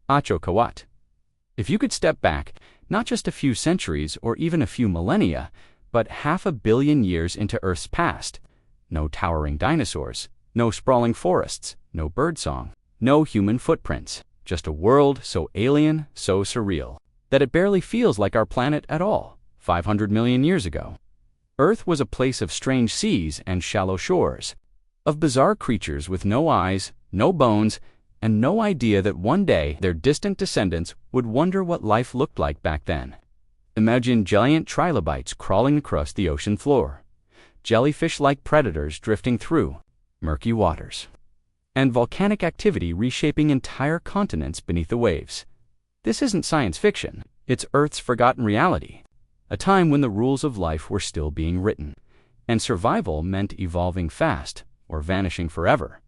Acho Kawat. If you could step back, not just a few centuries or even a few millennia, but 500 million years into Earth's past, no towering dinosaurs, no sprawling forests, no birdsong, no human footprints, just a world so alien, so surreal, that it barely feels like our planet at all. 500 million years ago, Earth was a place of strange seas and shallow shores, of bizarre creatures with no eyes, no bones, and no idea that one day their distant descendants would wonder what life looked like back then. Imagine giant trilobites crawling across the ocean floor, jellyfish-like predators drifting through murky waters, and volcanic activity reshaping entire continents beneath the waves. This isn't science fiction, it's Earth's forgotten reality, a time when the rules of life were still being written, and survival meant evolving fast or vanishing forever.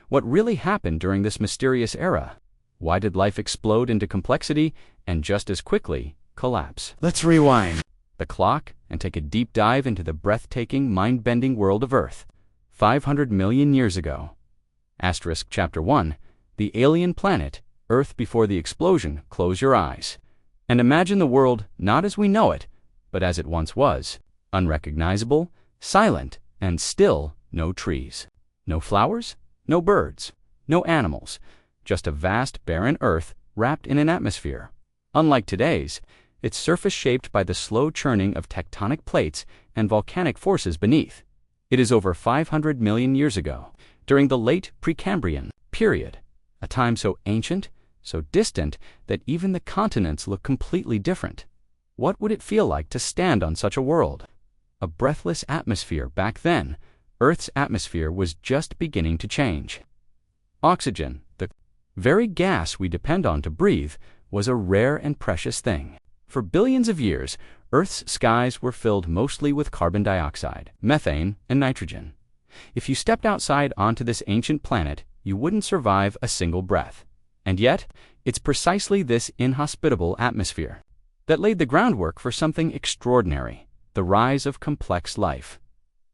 What really happened during this mysterious era? Why did life explode into complexity and just as quickly collapse? Let's rewind the clock and take a deep dive into the breathtaking, mind-bending world of Earth. 500 million years ago. Asterisk Chapter 1. The alien planet, Earth before the explosion. Close your eyes and imagine the world not as we know it, but as it once was. Unrecognizable, silent, and still. No trees, no flowers, no birds, no animals, just a vast, barren Earth wrapped in an atmosphere. Unlike today's, its surface shaped by the slow churning of tectonic plates and volcanic forces beneath. It is over 500 million years ago, during the late Precambrian period, a time so ancient, so distant, that even the continents look completely different. What would it feel like to stand on such a world? A breathless atmosphere back then. Earth's atmosphere was just beginning to change. Oxygen, the very gas we depend on to breathe, was a rare and precious thing. For billions of years, Earth's skies were filled mostly with carbon dioxide, methane, and nitrogen. If you stepped outside onto this ancient planet, you wouldn't survive a single breath. And yet, it's precisely this inhospitable atmosphere that laid the groundwork for something extraordinary: the rise of complex life.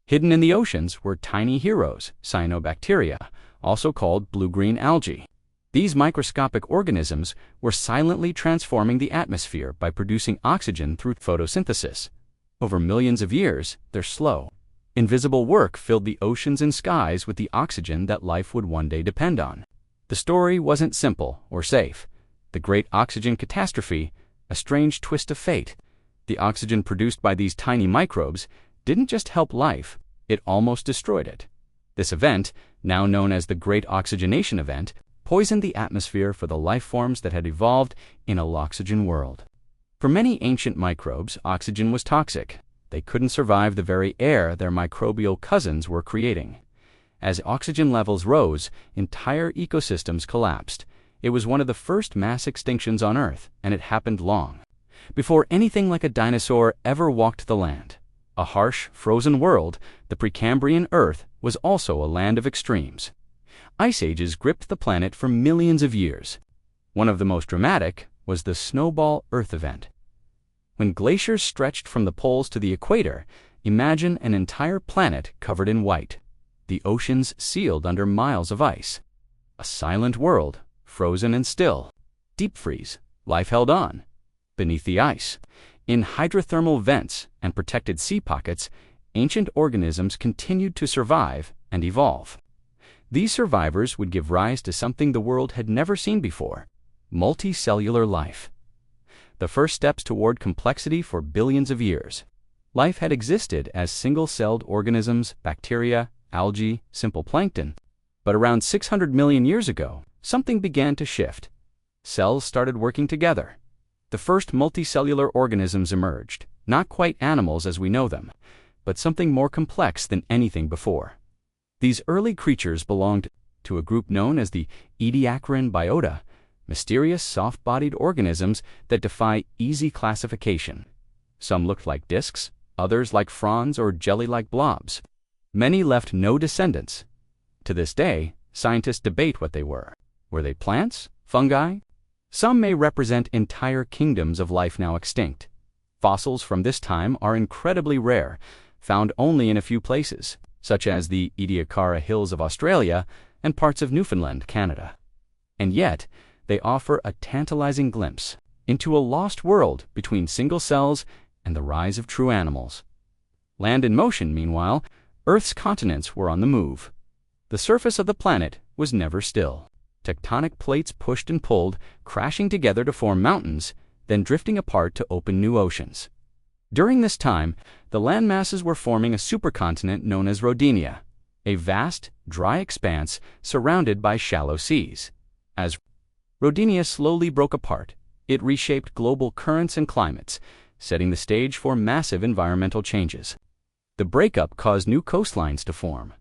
Hidden in the oceans were tiny heroes, cyanobacteria, also called blue-green algae. These microscopic organisms were silently transforming the atmosphere by producing oxygen through photosynthesis. Over millions of years, their slow, invisible work filled the oceans and skies with the oxygen that life would one day depend on. The story wasn't simple or safe. The Great Oxygen Catastrophe, a strange twist of fate. The oxygen produced by these tiny microbes didn't just help life, it almost destroyed it. This event, now known as the Great Oxygenation Event, poisoned the atmosphere for the life forms that had evolved in a low-oxygen world. For many ancient microbes, oxygen was toxic. They couldn't survive the very air their microbial cousins were creating. As oxygen levels rose, entire ecosystems collapsed. It was one of the first mass extinctions on Earth, and it happened long before anything like a dinosaur ever walked the land. A harsh, frozen world, the Precambrian Earth was also a land of extremes. Ice ages gripped the planet for millions of years. One of the most dramatic was the Snowball Earth event. When glaciers stretched from the poles to the equator, imagine an entire planet covered in white, the oceans sealed under miles of ice. A silent world, frozen and still. Deep freeze, life held on. Beneath the ice, in hydrothermal vents and protected sea pockets, ancient organisms continued to survive and evolve. These survivors would give rise to something the world had never seen before: multicellular life. The first steps toward complexity for billions of years. Life had existed as single-celled organisms, bacteria, algae, simple plankton. But around 600 million years ago, something began to shift. Cells started working together. The first multicellular organisms emerged, not quite animals as we know them, but something more complex than anything before. These early creatures belonged to a group known as the Ediacaran biota, mysterious soft-bodied organisms that defy easy classification. Some looked like discs, others like fronds or jelly-like blobs. Many left no descendants. To this day, scientists debate what they were. Were they plants? Fungi? Some may represent entire kingdoms of life now extinct. Fossils from this time are incredibly rare, found only in a few places, such as the Ediacara Hills of Australia and parts of Newfoundland, Canada. And yet, they offer a tantalizing glimpse into a lost world between single cells and the rise of true animals. Land in motion, meanwhile, Earth's continents were on the move. The surface of the planet was never still. Tectonic plates pushed and pulled, crashing together to form mountains, then drifting apart to open new oceans. During this time, the land masses were forming a supercontinent known as Rodinia, a vast, dry expanse surrounded by shallow seas. As Rodinia slowly broke apart, it reshaped global currents and climates, setting the stage for massive environmental changes. The breakup caused new coastlines to form,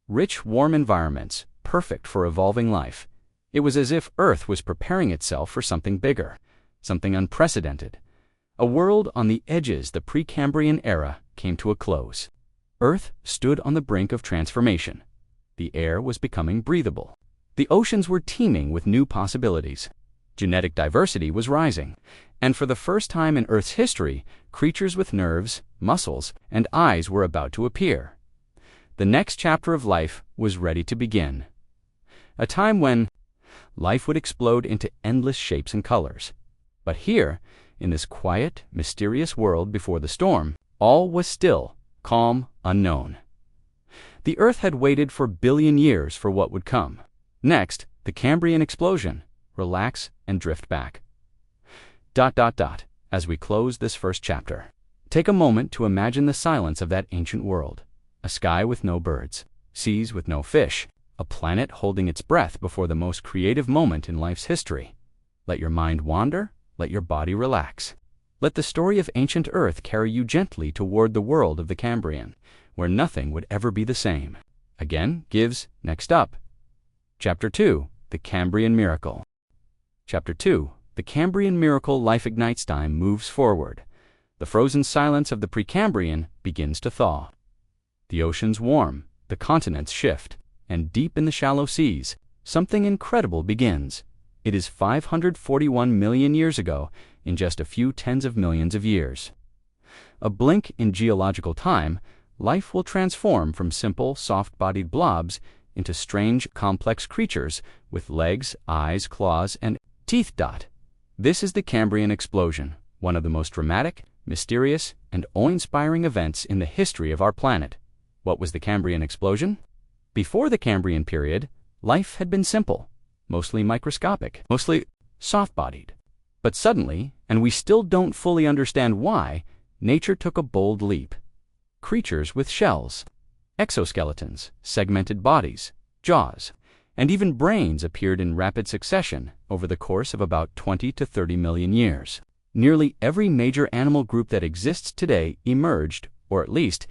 rich, warm environments, perfect for evolving life. It was as if Earth was preparing itself for something bigger, something unprecedented. A world on the edges the Precambrian era came to a close. Earth stood on the brink of transformation. The air was becoming breathable. The oceans were teeming with new possibilities. Genetic diversity was rising, and for the first time in Earth's history, creatures with nerves, muscles, and eyes were about to appear. The next chapter of life was ready to begin. A time when life would explode into endless shapes and colors. But here, in this quiet, mysterious world before the storm, all was still, calm, unknown. The Earth had waited for billion years for what would come. Next, the Cambrian explosion. Relax and drift back. As we close this first chapter, take a moment to imagine the silence of that ancient world. A sky with no birds, seas with no fish, a planet holding its breath before the most creative moment in life's history. Let your mind wander, let your body relax. Let the story of ancient Earth carry you gently toward the world of the Cambrian, where nothing would ever be the same. Again gives, next up, Chapter 2, The Cambrian Miracle. Chapter 2, The Cambrian Miracle. Life ignites, time moves forward. The frozen silence of the Precambrian begins to thaw. The oceans warm, the continents shift, and deep in the shallow seas, something incredible begins. It is 541 million years ago, in just a few tens of millions of years. A blink in geological time, life will transform from simple, soft-bodied blobs into strange, complex creatures with legs, eyes, claws, and teeth. This is the Cambrian explosion, one of the most dramatic, mysterious, and awe-inspiring events in the history of our planet. What was the Cambrian explosion? Before the Cambrian period, life had been simple, mostly microscopic, mostly soft-bodied. But suddenly, and we still don't fully understand why, nature took a bold leap. Creatures with shells, exoskeletons, segmented bodies, jaws, and even brains appeared in rapid succession over the course of about 20 to 30 million years. Nearly every major animal group that exists today emerged, or at least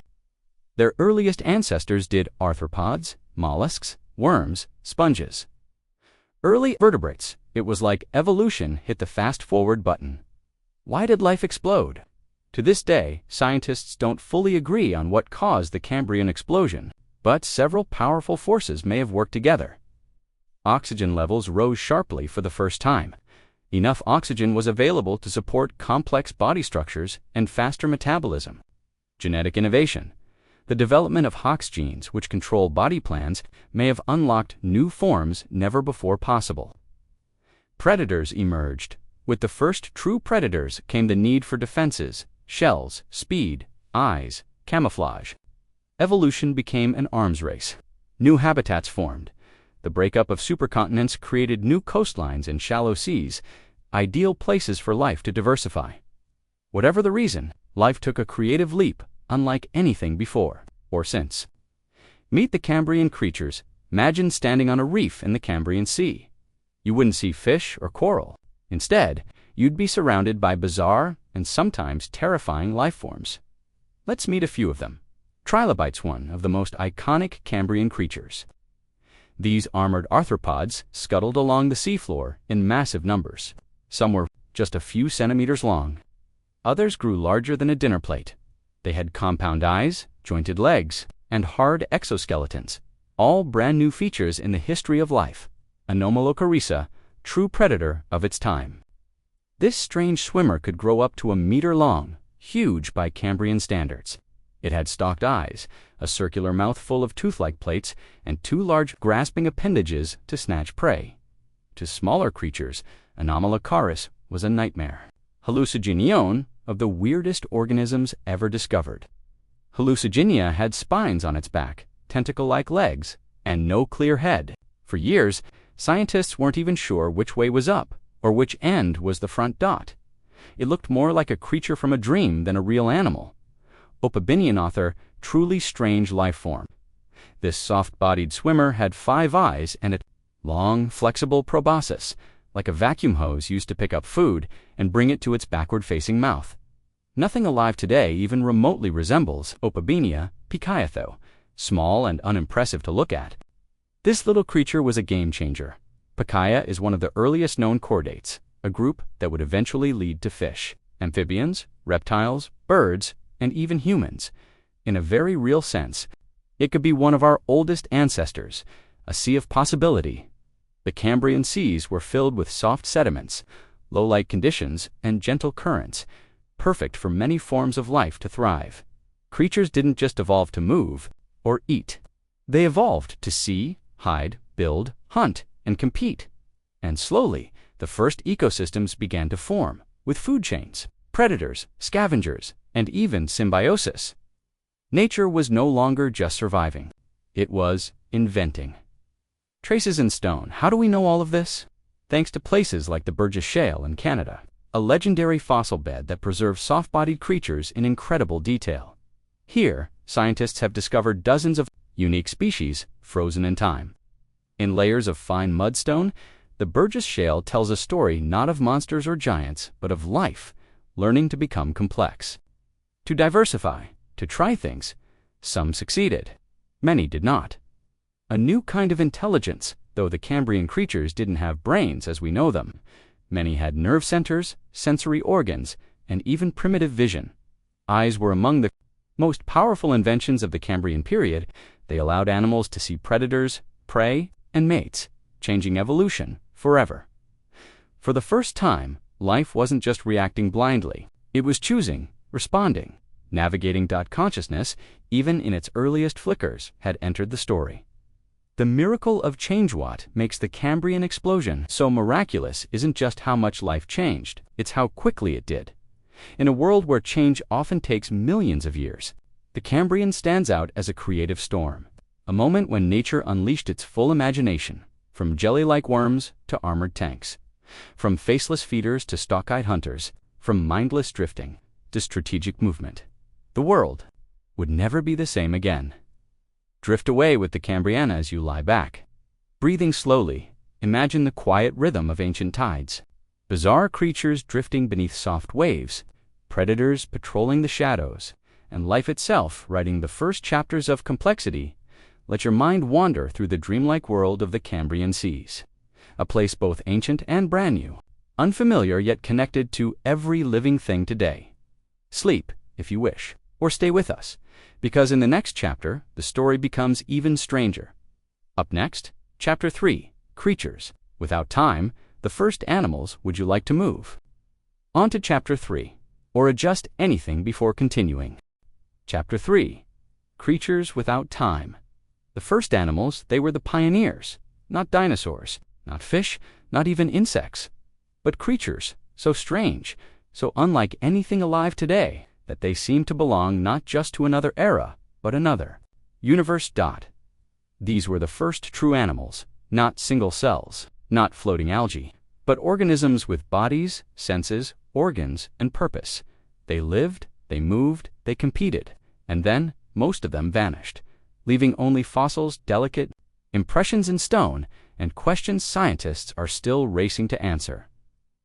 their earliest ancestors did: arthropods, mollusks, worms, sponges. Early vertebrates. It was like evolution hit the fast-forward button. Why did life explode? To this day, scientists don't fully agree on what caused the Cambrian explosion, but several powerful forces may have worked together. Oxygen levels rose sharply for the first time. Enough oxygen was available to support complex body structures and faster metabolism. Genetic innovation. The development of Hox genes, which control body plans, may have unlocked new forms never before possible. Predators emerged. With the first true predators came the need for defenses, shells, speed, eyes, camouflage. Evolution became an arms race. New habitats formed. The breakup of supercontinents created new coastlines and shallow seas, ideal places for life to diversify. Whatever the reason, life took a creative leap unlike anything before or since. Meet the Cambrian creatures. Imagine standing on a reef in the Cambrian Sea. You wouldn't see fish or coral. Instead, you'd be surrounded by bizarre and sometimes terrifying life forms. Let's meet a few of them. Trilobites, one of the most iconic Cambrian creatures. These armored arthropods scuttled along the seafloor in massive numbers. Some were just a few centimeters long. Others grew larger than a dinner plate. They had compound eyes, jointed legs, and hard exoskeletons, all brand new features in the history of life. Anomalocorisa, true predator of its time. This strange swimmer could grow up to a meter long, huge by Cambrian standards. It had stalked eyes, a circular mouth full of tooth-like plates, and two large grasping appendages to snatch prey. To smaller creatures, Anomalocaris was a nightmare. Hallucigenione, of the weirdest organisms ever discovered. Hallucigenia had spines on its back, tentacle-like legs, and no clear head. For years, scientists weren't even sure which way was up, or which end was the front dot. It looked more like a creature from a dream than a real animal. Opabinian author, truly strange life form. This soft-bodied swimmer had 5 eyes and a long, flexible proboscis, like a vacuum hose used to pick up food and bring it to its backward-facing mouth. Nothing alive today even remotely resembles Opabinia picaetho, small and unimpressive to look at. This little creature was a game-changer. Picaia is one of the earliest known chordates, a group that would eventually lead to fish, amphibians, reptiles, birds, and even humans. In a very real sense, it could be one of our oldest ancestors, a sea of possibility. The Cambrian seas were filled with soft sediments, low light conditions, and gentle currents, perfect for many forms of life to thrive. Creatures didn't just evolve to move or eat. They evolved to see, hide, build, hunt, and compete. And slowly, the first ecosystems began to form, with food chains, predators, scavengers, and even symbiosis. Nature was no longer just surviving. It was inventing. Traces in stone. How do we know all of this? Thanks to places like the Burgess Shale in Canada, a legendary fossil bed that preserves soft-bodied creatures in incredible detail. Here, scientists have discovered dozens of unique species frozen in time. In layers of fine mudstone, the Burgess Shale tells a story not of monsters or giants, but of life, learning to become complex. To diversify, to try things. Some succeeded. Many did not. A new kind of intelligence, though the Cambrian creatures didn't have brains as we know them. Many had nerve centers, sensory organs, and even primitive vision. Eyes were among the most powerful inventions of the Cambrian period. They allowed animals to see predators, prey, and mates, changing evolution forever. For the first time, life wasn't just reacting blindly. It was choosing, responding. Navigating. Consciousness, even in its earliest flickers, had entered the story. The miracle of change. What makes the Cambrian explosion so miraculous isn't just how much life changed, it's how quickly it did. In a world where change often takes millions of years, the Cambrian stands out as a creative storm, a moment when nature unleashed its full imagination, from jelly-like worms to armored tanks, from faceless feeders to stalk-eyed hunters, from mindless drifting to strategic movement. The world would never be the same again. Drift away with the Cambriana as you lie back. Breathing slowly, imagine the quiet rhythm of ancient tides. Bizarre creatures drifting beneath soft waves, predators patrolling the shadows, and life itself writing the first chapters of complexity. Let your mind wander through the dreamlike world of the Cambrian seas. A place both ancient and brand new, unfamiliar yet connected to every living thing today. Sleep, if you wish, or stay with us, because in the next chapter, the story becomes even stranger. Up next, Chapter 3, Creatures. Without time, the first animals. Would you like to move on to Chapter 3, or adjust anything before continuing? Chapter 3, Creatures without time. The first animals, they were the pioneers, not dinosaurs, not fish, not even insects, but creatures, so strange, so unlike anything alive today, that they seem to belong not just to another era, but another universe. These were the first true animals, not single cells, not floating algae, but organisms with bodies, senses, organs, and purpose. They lived, they moved, they competed, and then most of them vanished, leaving only fossils, delicate impressions in stone, and questions scientists are still racing to answer.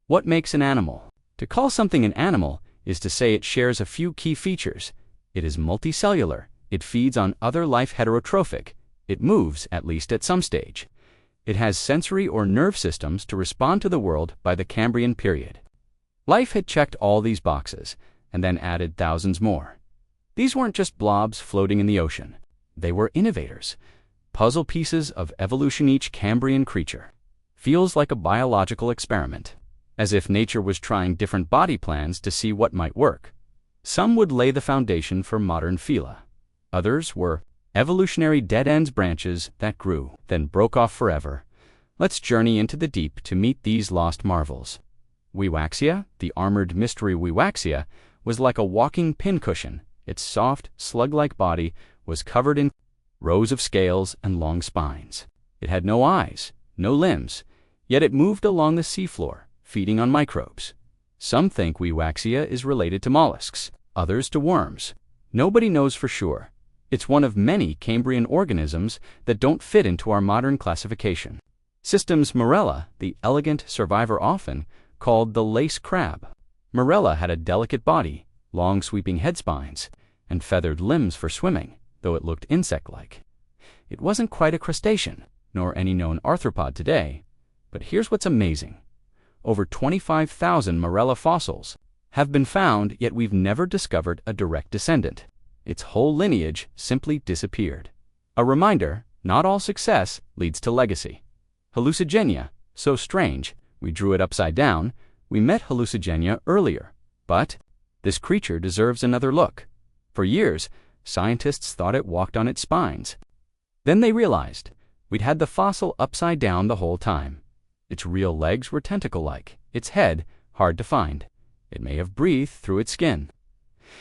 What makes an animal? To call something an animal is to say it shares a few key features. It is multicellular, it feeds on other life, heterotrophic, it moves, at least at some stage. It has sensory or nerve systems to respond to the world. By the Cambrian period, life had checked all these boxes, and then added thousands more. These weren't just blobs floating in the ocean. They were innovators, puzzle pieces of evolution. Each Cambrian creature feels like a biological experiment, as if nature was trying different body plans to see what might work. Some would lay the foundation for modern phyla. Others were evolutionary dead-ends, branches that grew, then broke off forever, Let's journey into the deep to meet these lost marvels. Wiwaxia, the armored mystery Wiwaxia, was like a walking pincushion. Its soft, slug-like body was covered in rows of scales and long spines. It had no eyes, no limbs, yet it moved along the seafloor, feeding on microbes. Some think Wiwaxia is related to mollusks, others to worms. Nobody knows for sure. It's one of many Cambrian organisms that don't fit into our modern classification. System's Morella, the elegant survivor often called the lace crab. Morella had a delicate body, long sweeping head spines, and feathered limbs for swimming, though it looked insect-like. It wasn't quite a crustacean, nor any known arthropod today, but here's what's amazing. Over 25,000 Morella fossils have been found, yet we've never discovered a direct descendant. Its whole lineage simply disappeared. A reminder, not all success leads to legacy. Hallucigenia, so strange, we drew it upside down. We met Hallucigenia earlier, but this creature deserves another look. For years, scientists thought it walked on its spines. Then they realized we'd had the fossil upside down the whole time. Its real legs were tentacle-like, its head hard to find. It may have breathed through its skin.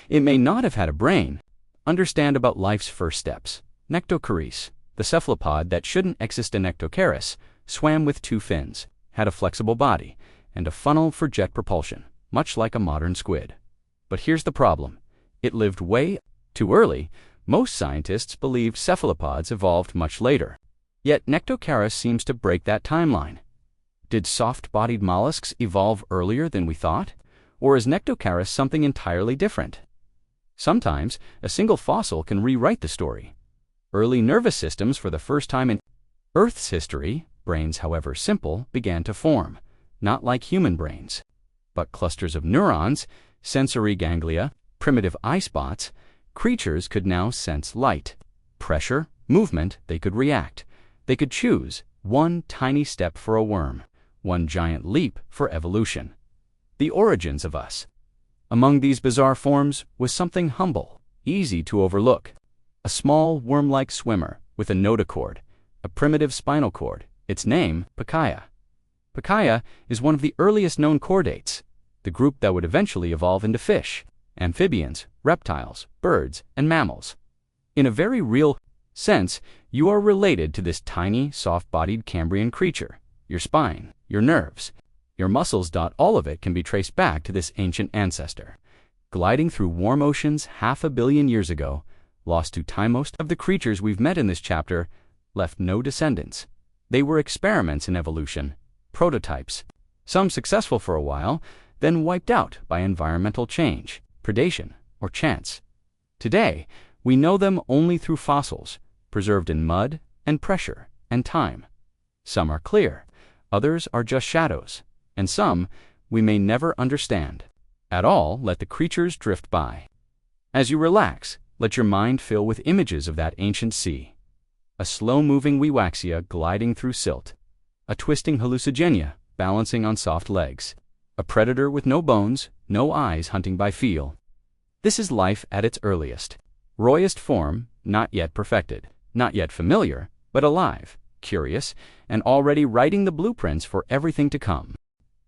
It may not have had a brain. Understand about life's first steps. Nectocaris, the cephalopod that shouldn't exist in Nectocaris, swam with 2 fins, had a flexible body, and a funnel for jet propulsion, much like a modern squid. But here's the problem. It lived way too early. Most scientists believe cephalopods evolved much later. Yet Nectocaris seems to break that timeline. Did soft-bodied mollusks evolve earlier than we thought? Or is Nectocaris something entirely different? Sometimes, a single fossil can rewrite the story. Early nervous systems, for the first time in Earth's history, brains, however simple, began to form, not like human brains, but clusters of neurons, sensory ganglia, primitive eye spots. Creatures could now sense light, pressure, movement. They could react. They could choose one tiny step for a worm, one giant leap for evolution. The origins of us. Among these bizarre forms was something humble, easy to overlook. A small worm-like swimmer with a notochord, a primitive spinal cord. Its name, Pikaia. Pikaia is one of the earliest known chordates, the group that would eventually evolve into fish, amphibians, reptiles, birds, and mammals. In a very real sense, you are related to this tiny, soft-bodied Cambrian creature. Your spine, your nerves, your muscles. All of it can be traced back to this ancient ancestor. Gliding through warm oceans 500 million years ago, lost to time. Most of the creatures we've met in this chapter left no descendants. They were experiments in evolution, prototypes, some successful for a while, then wiped out by environmental change, predation, or chance. Today, we know them only through fossils, preserved in mud and pressure and time. Some are clear, others are just shadows, and some we may never understand. At all, let the creatures drift by. As you relax, let your mind fill with images of that ancient sea. A slow-moving Wiwaxia gliding through silt, a twisting Hallucigenia balancing on soft legs, a predator with no bones, no eyes hunting by feel. This is life at its earliest, rawest form, not yet perfected, not yet familiar, but alive, curious, and already writing the blueprints for everything to come.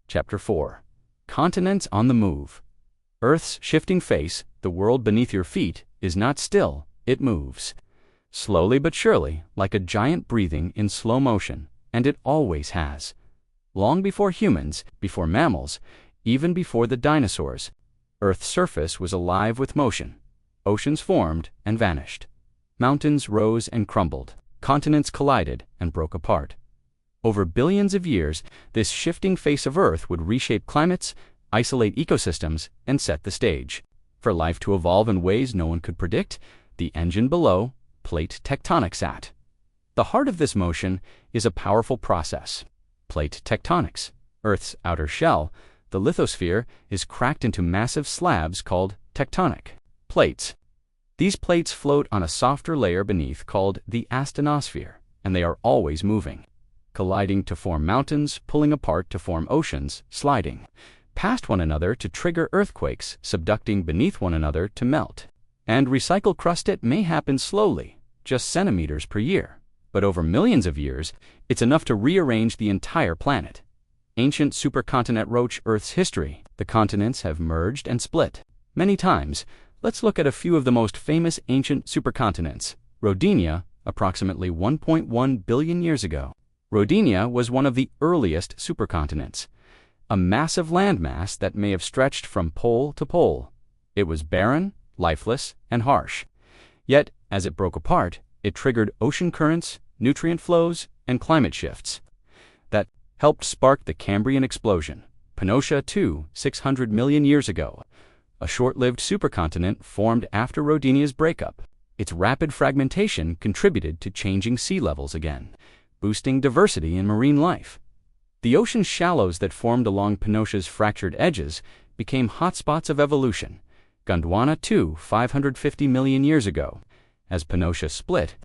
Chapter 4. Continents on the move. Earth's shifting face, the world beneath your feet, is not still, it moves. Slowly but surely, like a giant breathing in slow motion, and it always has. Long before humans, before mammals, even before the dinosaurs, Earth's surface was alive with motion. Oceans formed and vanished. Mountains rose and crumbled. Continents collided and broke apart. Over billions of years, this shifting face of Earth would reshape climates, isolate ecosystems, and set the stage. For life to evolve in ways no one could predict, the engine below, plate tectonics at. The heart of this motion is a powerful process. Plate tectonics. Earth's outer shell, the lithosphere, is cracked into massive slabs called tectonic plates. These plates float on a softer layer beneath called the asthenosphere, and they are always moving, colliding to form mountains, pulling apart to form oceans, sliding past one another to trigger earthquakes, subducting beneath one another to melt. And recycle crust. It may happen slowly, just centimeters per year, But over millions of years, it's enough to rearrange the entire planet. Ancient supercontinent wrote Earth's history. The continents have merged and split many times. Let's look at a few of the most famous ancient supercontinents. Rodinia, approximately 1.1 billion years ago. Rodinia was one of the earliest supercontinents, a massive landmass that may have stretched from pole to pole. It was barren, lifeless, and harsh. Yet, as it broke apart, it triggered ocean currents, nutrient flows, and climate shifts that helped spark the Cambrian explosion. Pannotia, too, 600 million years ago. A short-lived supercontinent formed after Rodinia's breakup. Its rapid fragmentation contributed to changing sea levels again, boosting diversity in marine life. The ocean shallows that formed along Pannonia's fractured edges became hotspots of evolution. Gondwana, too, 550 million years ago. As Pannonia split,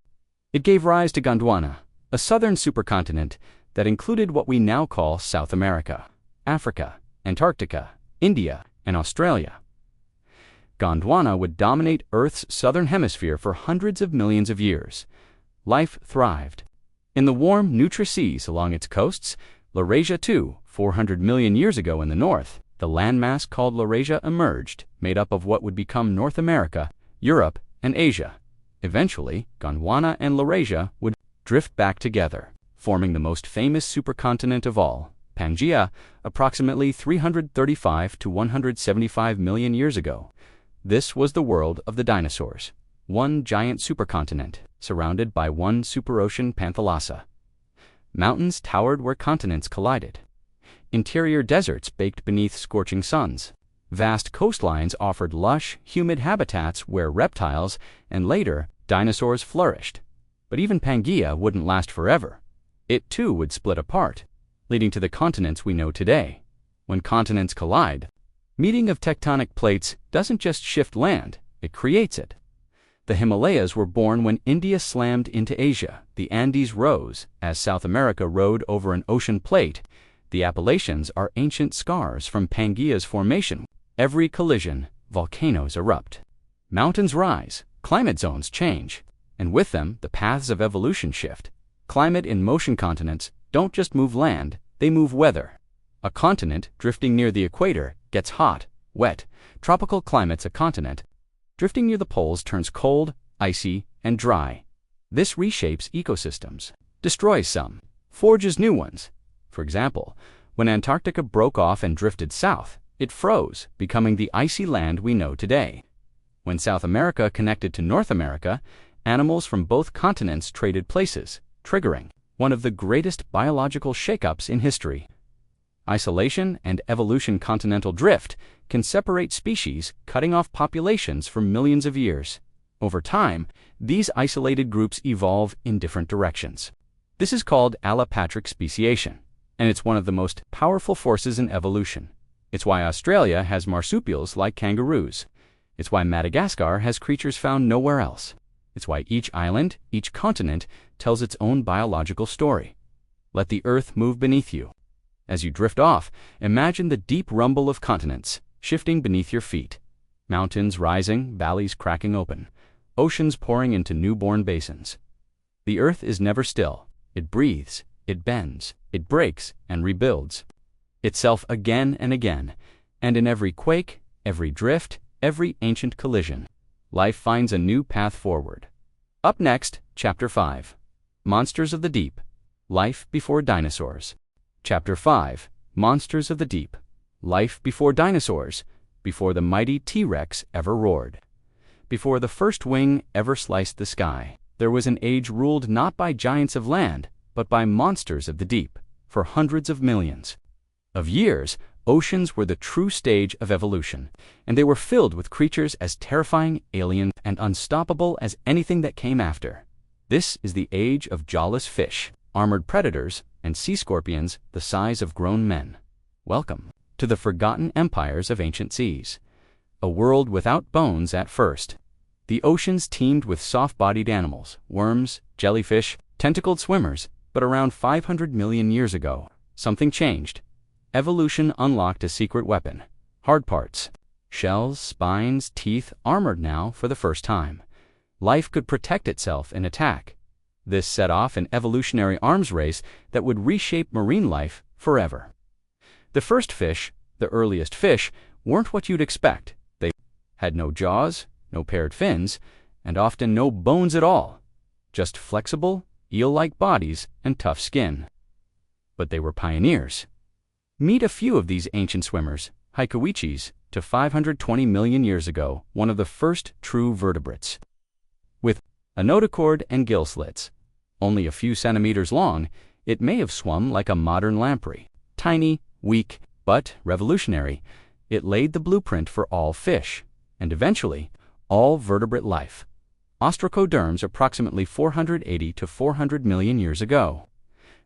it gave rise to Gondwana, a southern supercontinent that included what we now call South America, Africa, Antarctica, India, and Australia. Gondwana would dominate Earth's southern hemisphere for hundreds of millions of years. Life thrived. In the warm, neutral seas along its coasts, Laurasia, too, 400 million years ago in the north, the landmass called Laurasia emerged, made up of what would become North America, Europe, and Asia. Eventually, Gondwana and Laurasia would drift back together, forming the most famous supercontinent of all, Pangaea, approximately 335 to 175 million years ago. This was the world of the dinosaurs, one giant supercontinent, surrounded by one superocean Panthalassa. Mountains towered where continents collided. Interior deserts baked beneath scorching suns. Vast coastlines offered lush, humid habitats where reptiles, and later, dinosaurs flourished. But even Pangaea wouldn't last forever. It too would split apart, leading to the continents we know today. When continents collide, meeting of tectonic plates doesn't just shift land, it creates it. The Himalayas were born when India slammed into Asia. The Andes rose as South America rode over an ocean plate. The Appalachians are ancient scars from Pangaea's formation. Every collision, volcanoes erupt. Mountains rise, climate zones change, and with them, the paths of evolution shift. Climate in motion continents don't just move land, they move weather. A continent drifting near the equator gets hot, wet. Tropical climates, a continent drifting near the poles turns cold, icy, and dry. This reshapes ecosystems, destroys some, forges new ones. For example, when Antarctica broke off and drifted south, it froze, becoming the icy land we know today. When South America connected to North America, animals from both continents traded places, triggering one of the greatest biological shakeups in history. Isolation and evolution. Continental drift can separate species, cutting off populations for millions of years. Over time, these isolated groups evolve in different directions. This is called allopatric speciation, and it's one of the most powerful forces in evolution. It's why Australia has marsupials like kangaroos. It's why Madagascar has creatures found nowhere else. It's why each island, each continent, tells its own biological story. Let the earth move beneath you. As you drift off, imagine the deep rumble of continents shifting beneath your feet. Mountains rising, valleys cracking open, oceans pouring into newborn basins. The earth is never still. It breathes, it bends, it breaks, and rebuilds itself again and again. And in every quake, every drift, every ancient collision, life finds a new path forward. Up next, Chapter 5. Monsters of the Deep. Life before dinosaurs. Chapter 5. Monsters of the Deep. Life before dinosaurs. Before the mighty T-Rex ever roared. Before the first wing ever sliced the sky, there was an age ruled not by giants of land, but by monsters of the deep. For hundreds of millions of years, oceans were the true stage of evolution, and they were filled with creatures as terrifying, alien, and unstoppable as anything that came after. This is the age of jawless fish, armored predators, and sea scorpions the size of grown men. Welcome to the forgotten empires of ancient seas. A world without bones at first. The oceans teemed with soft-bodied animals, worms, jellyfish, tentacled swimmers, but around 500 million years ago, something changed. Evolution unlocked a secret weapon. Hard parts. Shells, spines, teeth, armored now for the first time. Life could protect itself and attack. This set off an evolutionary arms race that would reshape marine life forever. The first fish, the earliest fish, weren't what you'd expect. They had no jaws, no paired fins, and often no bones at all. Just flexible, eel-like bodies and tough skin. But they were pioneers. Meet a few of these ancient swimmers, Haikouichis, to 520 million years ago, one of the first true vertebrates. With a notochord and gill slits. Only a few centimeters long, it may have swum like a modern lamprey. Tiny, weak, but revolutionary, it laid the blueprint for all fish, and eventually, all vertebrate life. Ostracoderms approximately 480 to 400 million years ago.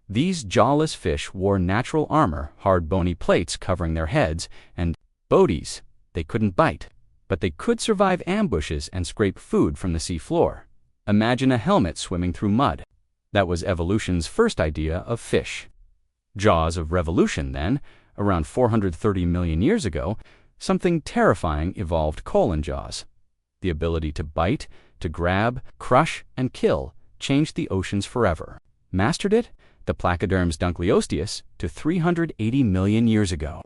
These jawless fish wore natural armor, hard bony plates covering their heads, and bodies. They couldn't bite, but they could survive ambushes and scrape food from the sea floor. Imagine a helmet swimming through mud. That was evolution's first idea of fish. Jaws of revolution, then, around 430 million years ago, something terrifying evolved: colon jaws. The ability to bite, to grab, crush, and kill changed the oceans forever. Mastered it? The placoderms Dunkleosteus to 380 million years ago.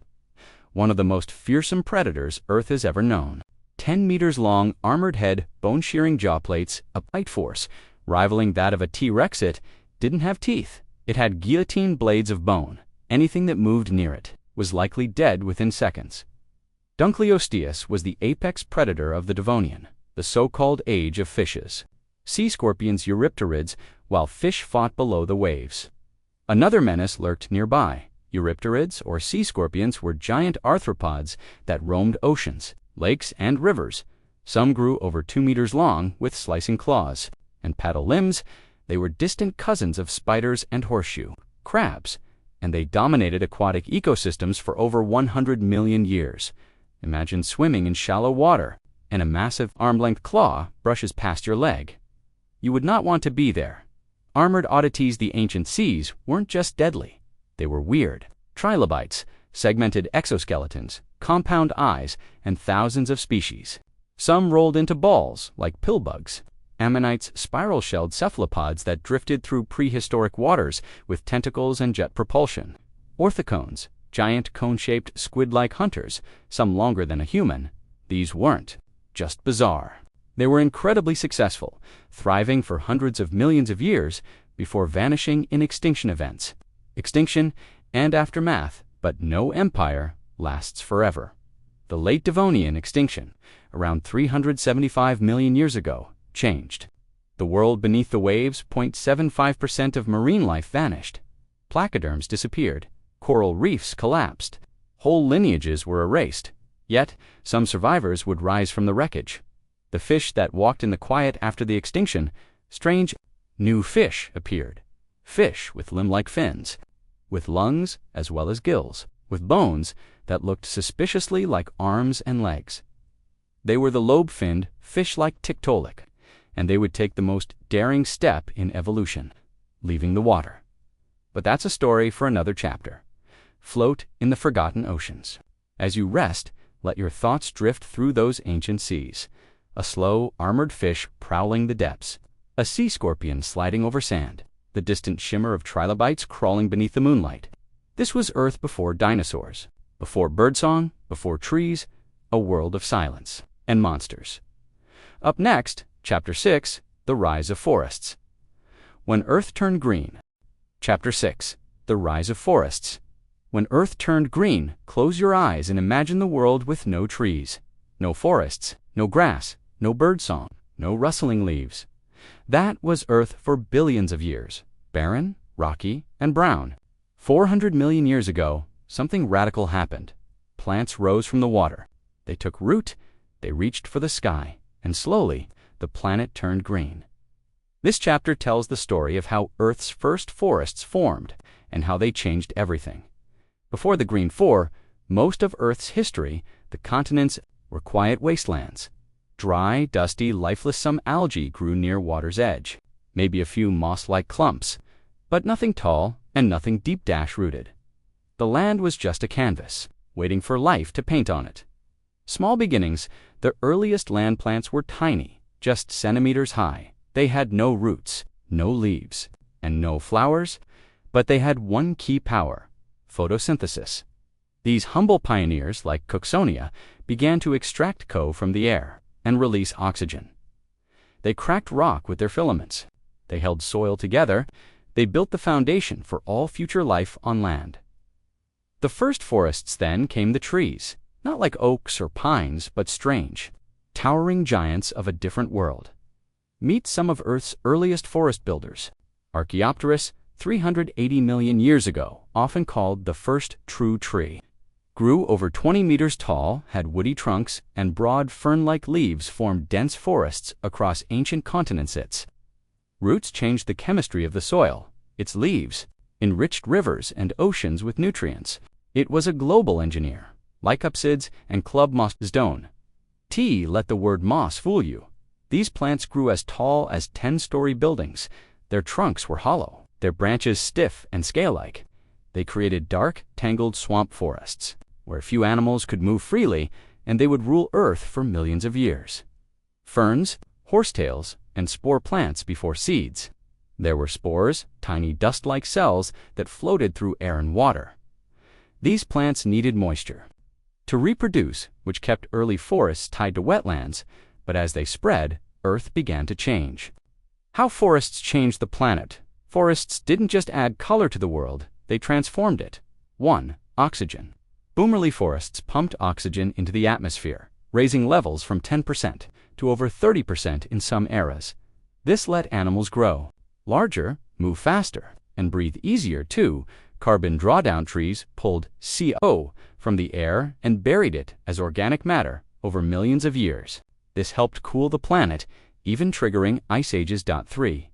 One of the most fearsome predators Earth has ever known. 10 meters long, armored head, bone-shearing jaw plates, a bite force, rivaling that of a T-Rex. It didn't have teeth. It had guillotine blades of bone. Anything that moved near it was likely dead within seconds. Dunkleosteus was the apex predator of the Devonian, the so-called age of fishes. Sea scorpions, eurypterids, while fish fought below the waves. Another menace lurked nearby. Eurypterids, or sea scorpions, were giant arthropods that roamed oceans, lakes, and rivers. Some grew over 2 meters long with slicing claws and paddle limbs. They were distant cousins of spiders and horseshoe crabs, and they dominated aquatic ecosystems for over 100 million years. Imagine swimming in shallow water, and a massive arm-length claw brushes past your leg. You would not want to be there. Armored oddities, the ancient seas, weren't just deadly. They were weird. Trilobites, segmented exoskeletons, compound eyes, and thousands of species. Some rolled into balls, like pillbugs. Ammonites, spiral-shelled cephalopods that drifted through prehistoric waters with tentacles and jet propulsion. Orthocones, giant cone-shaped squid-like hunters, some longer than a human. These weren't just bizarre. They were incredibly successful, thriving for hundreds of millions of years before vanishing in extinction events. Extinction and aftermath, but no empire lasts forever. The late Devonian extinction, around 375 million years ago, changed. The world beneath the waves, 0.75% of marine life vanished. Placoderms disappeared. Coral reefs collapsed. Whole lineages were erased. Yet, some survivors would rise from the wreckage. The fish that walked in the quiet after the extinction, strange new fish appeared. Fish with limb-like fins, with lungs as well as gills, with bones that looked suspiciously like arms and legs. They were the lobe-finned, fish-like Tiktaalik, and they would take the most daring step in evolution, leaving the water. But that's a story for another chapter. Float in the forgotten oceans. As you rest, let your thoughts drift through those ancient seas. A slow, armored fish prowling the depths. A sea scorpion sliding over sand. The distant shimmer of trilobites crawling beneath the moonlight. This was Earth before dinosaurs, before birdsong, before trees, a world of silence and monsters. Up next, Chapter 6, The Rise of Forests. When Earth Turned Green. Chapter 6, The Rise of Forests. When Earth turned green, close your eyes and imagine the world with no trees, no forests, no grass, no birdsong, no rustling leaves. That was Earth for billions of years, barren, rocky, and brown. 400 million years ago, something radical happened. Plants rose from the water. They took root, they reached for the sky, and slowly, the planet turned green. This chapter tells the story of how Earth's first forests formed and how they changed everything. Before the Green Four, most of Earth's history, the continents were quiet wastelands. Dry, dusty, lifeless, some algae grew near water's edge. Maybe a few moss-like clumps, but nothing tall and nothing deep-rooted. The land was just a canvas, waiting for life to paint on it. Small beginnings, the earliest land plants were tiny, just centimeters high. They had no roots, no leaves, and no flowers, but they had one key power: photosynthesis. These humble pioneers, like Cooksonia, began to extract CO from the air and release oxygen. They cracked rock with their filaments. They held soil together. They built the foundation for all future life on land. The first forests then came the trees, not like oaks or pines, but strange, towering giants of a different world. Meet some of Earth's earliest forest builders. Archaeopteryx, 380 million years ago, often called the first true tree. Grew over 20 meters tall, had woody trunks, and broad fern-like leaves formed dense forests across ancient continents. Its roots changed the chemistry of the soil. Its leaves enriched rivers and oceans with nutrients. It was a global engineer. Lycopsids and club moss. Don't let the word moss fool you. These plants grew as tall as 10-story buildings. Their trunks were hollow, their branches stiff and scale-like. They created dark, tangled swamp forests, where few animals could move freely, and they would rule Earth for millions of years. Ferns, horsetails, and spore plants before seeds. There were spores, tiny dust-like cells that floated through air and water. These plants needed moisture to reproduce, which kept early forests tied to wetlands, but as they spread, Earth began to change. How forests changed the planet. Forests didn't just add color to the world, they transformed it. 1. Oxygen. Boomerly forests pumped oxygen into the atmosphere, raising levels from 10% to over 30% in some eras. This let animals grow larger, move faster, and breathe easier too. Carbon drawdown trees pulled CO from the air and buried it as organic matter over millions of years. This helped cool the planet, even triggering ice ages. 3.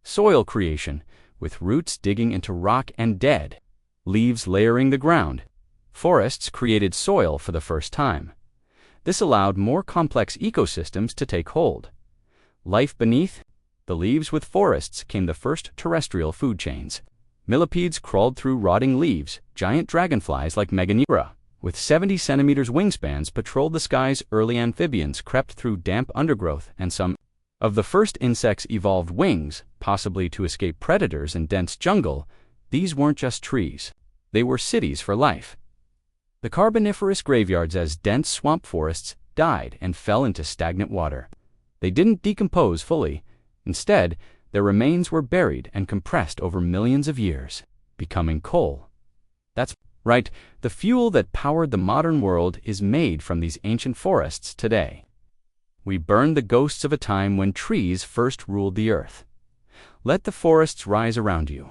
Soil creation, with roots digging into rock and dead leaves layering the ground. Forests created soil for the first time. This allowed more complex ecosystems to take hold. Life beneath the leaves. With forests came the first terrestrial food chains. Millipedes crawled through rotting leaves. Giant dragonflies like Meganera, with 70 centimeters wingspans, patrolled the skies. Early amphibians crept through damp undergrowth, and some of the first insects evolved wings, possibly to escape predators in dense jungle. These weren't just trees. They were cities for life. The Carboniferous graveyards, as dense swamp forests died and fell into stagnant water. They didn't decompose fully. Instead, their remains were buried and compressed over millions of years, becoming coal. That's right, the fuel that powered the modern world is made from these ancient forests today. We burn the ghosts of a time when trees first ruled the earth. Let the forests rise around you.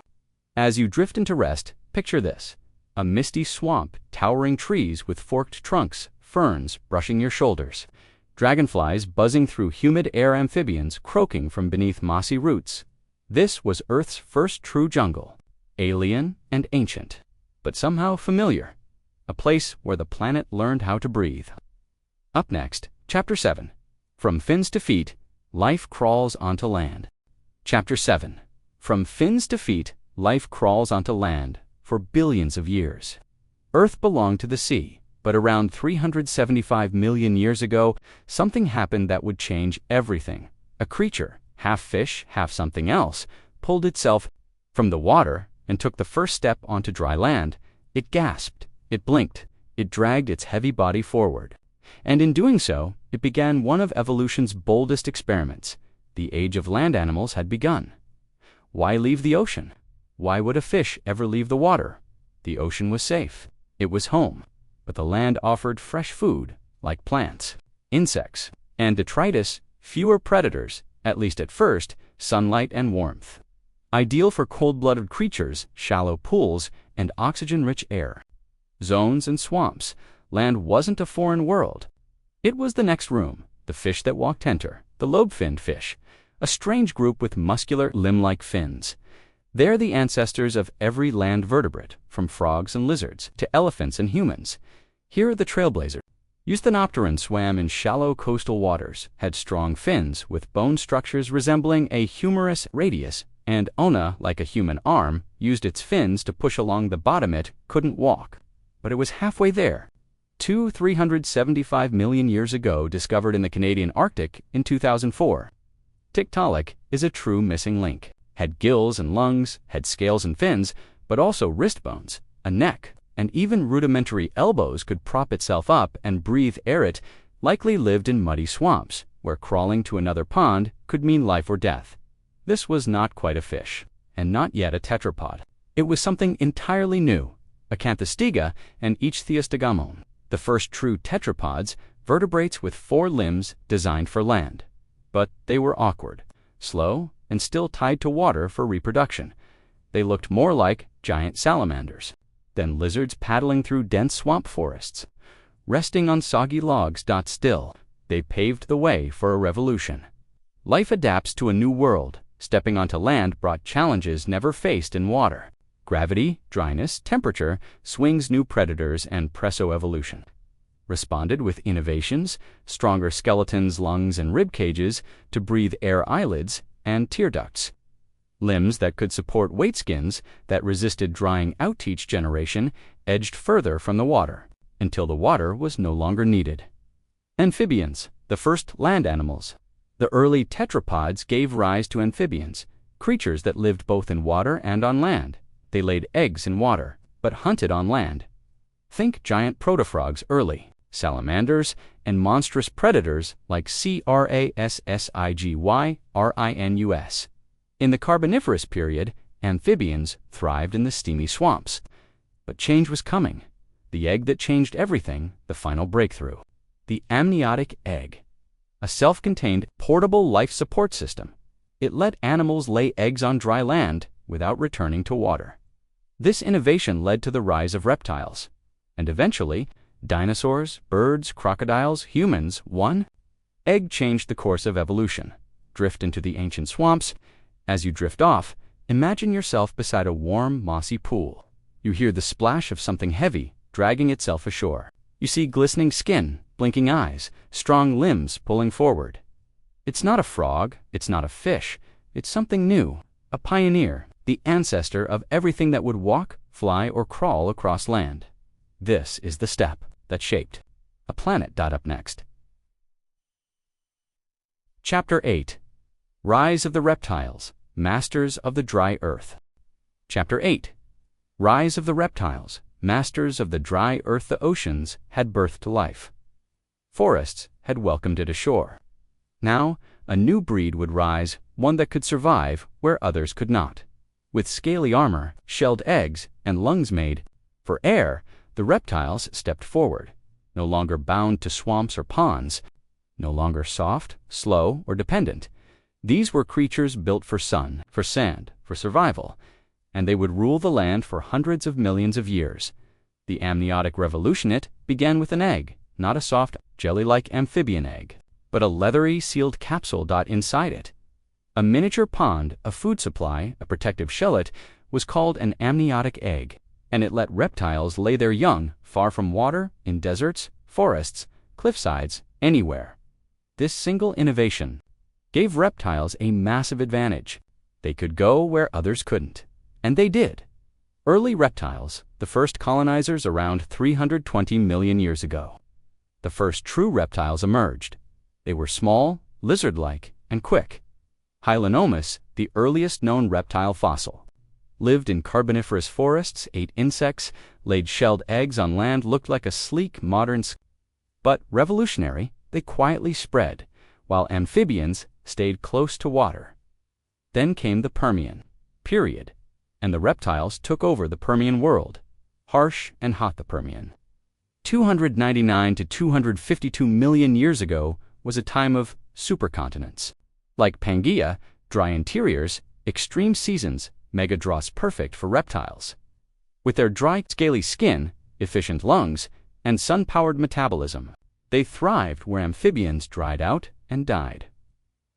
As you drift into rest, picture this: a misty swamp, towering trees with forked trunks, ferns brushing your shoulders, dragonflies buzzing through humid air, amphibians croaking from beneath mossy roots. This was Earth's first true jungle, alien and ancient, but somehow familiar, a place where the planet learned how to breathe. Up next, Chapter 7. From fins to feet, life crawls onto land. Chapter 7. From fins to feet, life crawls onto land for billions of years. Earth belonged to the sea, but around 375 million years ago, something happened that would change everything. A creature, half fish, half something else, pulled itself from the water and took the first step onto dry land. It gasped, it blinked, it dragged its heavy body forward. And in doing so, it began one of evolution's boldest experiments. The age of land animals had begun. Why leave the ocean? Why would a fish ever leave the water? The ocean was safe. It was home. But the land offered fresh food, like plants, insects, and detritus, fewer predators, at least at first, sunlight and warmth. Ideal for cold-blooded creatures, shallow pools, and oxygen-rich air. Zones and swamps. Land wasn't a foreign world. It was the next room. The fish that walked enter, the lobe-finned fish, a strange group with muscular, limb-like fins. They're the ancestors of every land vertebrate, from frogs and lizards to elephants and humans. Here are the trailblazers. Eusthenopteran swam in shallow coastal waters, had strong fins with bone structures resembling a humerus radius, and Ona, like a human arm, used its fins to push along the bottom. It couldn't walk, but it was halfway there. 375 million years ago, discovered in the Canadian Arctic in 2004. Tiktaalik is a true missing link. had gills and lungs, had scales and fins, but also wrist bones, a neck, and even rudimentary elbows could prop itself up and breathe air. It likely lived in muddy swamps, where crawling to another pond could mean life or death. This was not quite a fish, and not yet a tetrapod. It was something entirely new, Acanthostega and Ichthyostegamon, the first true tetrapods, vertebrates with 4 limbs designed for land. But they were awkward, slow, and still tied to water for reproduction. They looked more like giant salamanders than lizards paddling through dense swamp forests. Resting on soggy logs. Still, they paved the way for a revolution. Life adapts to a new world. Stepping onto land brought challenges never faced in water. Gravity, dryness, temperature, swings, new predators, and presso-evolution responded with innovations, stronger skeletons, lungs, and rib cages to breathe air, eyelids, and tear ducts. Limbs that could support weight, skins that resisted drying out. Each generation edged further from the water, until the water was no longer needed. Amphibians, the first land animals. The early tetrapods gave rise to amphibians, creatures that lived both in water and on land. They laid eggs in water, but hunted on land. Think giant protofrogs, early salamanders, and monstrous predators like crassigyrhinus. In the Carboniferous period, amphibians thrived in the steamy swamps. But change was coming. The egg that changed everything, the final breakthrough. The amniotic egg. A self-contained, portable life support system. It let animals lay eggs on dry land without returning to water. This innovation led to the rise of reptiles, and eventually, dinosaurs, birds, crocodiles, humans. One egg changed the course of evolution. Drift into the ancient swamps. As you drift off, imagine yourself beside a warm, mossy pool. You hear the splash of something heavy dragging itself ashore. You see glistening skin, blinking eyes, strong limbs pulling forward. It's not a frog, it's not a fish, it's something new, a pioneer, the ancestor of everything that would walk, fly, or crawl across land. This is the step that shaped a planet. Up next. Chapter 8. Rise of the Reptiles, Masters of the Dry Earth. Chapter 8. Rise of the Reptiles, Masters of the Dry Earth. The oceans had birthed life. Forests had welcomed it ashore. Now, a new breed would rise, one that could survive where others could not. With scaly armor, shelled eggs, and lungs made for air, the reptiles stepped forward, no longer bound to swamps or ponds, no longer soft, slow, or dependent. These were creatures built for sun, for sand, for survival, and they would rule the land for hundreds of millions of years. The amniotic revolution. It began with an egg, not a soft, jelly-like amphibian egg, but a leathery, sealed capsule. Inside it, a miniature pond, a food supply, a protective shell. Was called an amniotic egg, and it let reptiles lay their young far from water, in deserts, forests, cliffsides, anywhere. This single innovation gave reptiles a massive advantage. They could go where others couldn't, and they did. Early reptiles, the first colonizers around 320 million years ago. The first true reptiles emerged. They were small, lizard-like, and quick. Hylonomus, the earliest known reptile fossil, lived in Carboniferous forests, ate insects, laid shelled eggs on land, looked like a sleek, modern but revolutionary. They quietly spread, while amphibians stayed close to water. Then came the Permian period, and the reptiles took over the Permian world. Harsh and hot. The Permian, 299 to 252 million years ago, was a time of supercontinents. Like Pangaea, dry interiors, extreme seasons, megadroughs perfect for reptiles. With their dry, scaly skin, efficient lungs, and sun-powered metabolism, they thrived where amphibians dried out and died.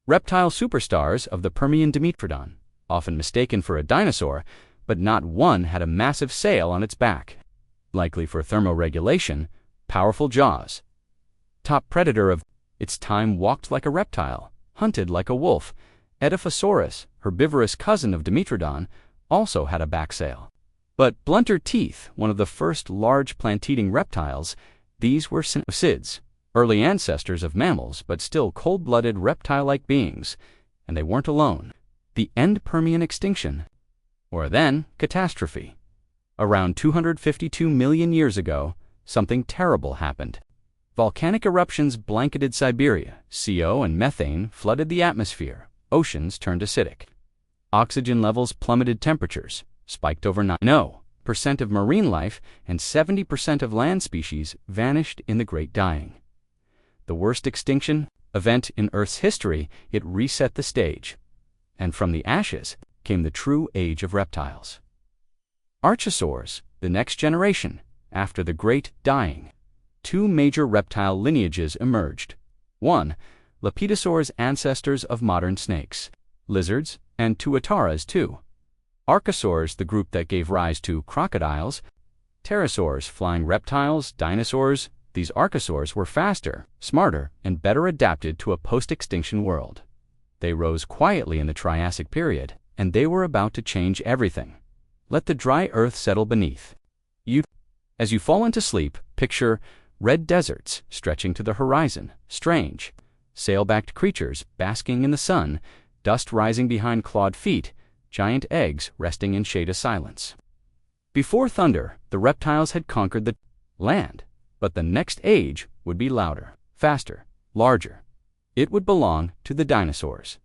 Reptile superstars of the Permian: Dimetrodon, often mistaken for a dinosaur, but not one had a massive sail on its back, likely for thermoregulation, powerful jaws. Top predator of its time, walked like a reptile, hunted like a wolf. Edaphosaurus, herbivorous cousin of Dimetrodon, also had a back sail. But blunter teeth, one of the first large plant-eating reptiles. These were cynocids, early ancestors of mammals, but still cold-blooded reptile-like beings, and they weren't alone. the end Permian extinction, or then catastrophe. Around 252 million years ago, something terrible happened. Volcanic eruptions blanketed Siberia, CO and methane flooded the atmosphere, oceans turned acidic. Oxygen levels plummeted, temperatures spiked over 90% of marine life, and 70% of land species vanished in the Great Dying. The worst extinction event in Earth's history, it reset the stage. And from the ashes came the true age of reptiles. Archosaurs, the next generation, after the Great Dying. Two major reptile lineages emerged. 1. Lepidosaurs, ancestors of modern snakes, lizards, and tuataras. 2. Archosaurs, the group that gave rise to crocodiles, pterosaurs, flying reptiles, dinosaurs. These archosaurs were faster, smarter, and better adapted to a post-extinction world. They rose quietly in the Triassic period, and they were about to change everything. Let the dry earth settle beneath you. As you fall into sleep, picture red deserts stretching to the horizon, strange, sail-backed creatures basking in the sun, dust rising behind clawed feet, giant eggs resting in shade of silence. Before thunder, the reptiles had conquered the land, but the next age would be louder, faster, larger. It would belong to the dinosaurs.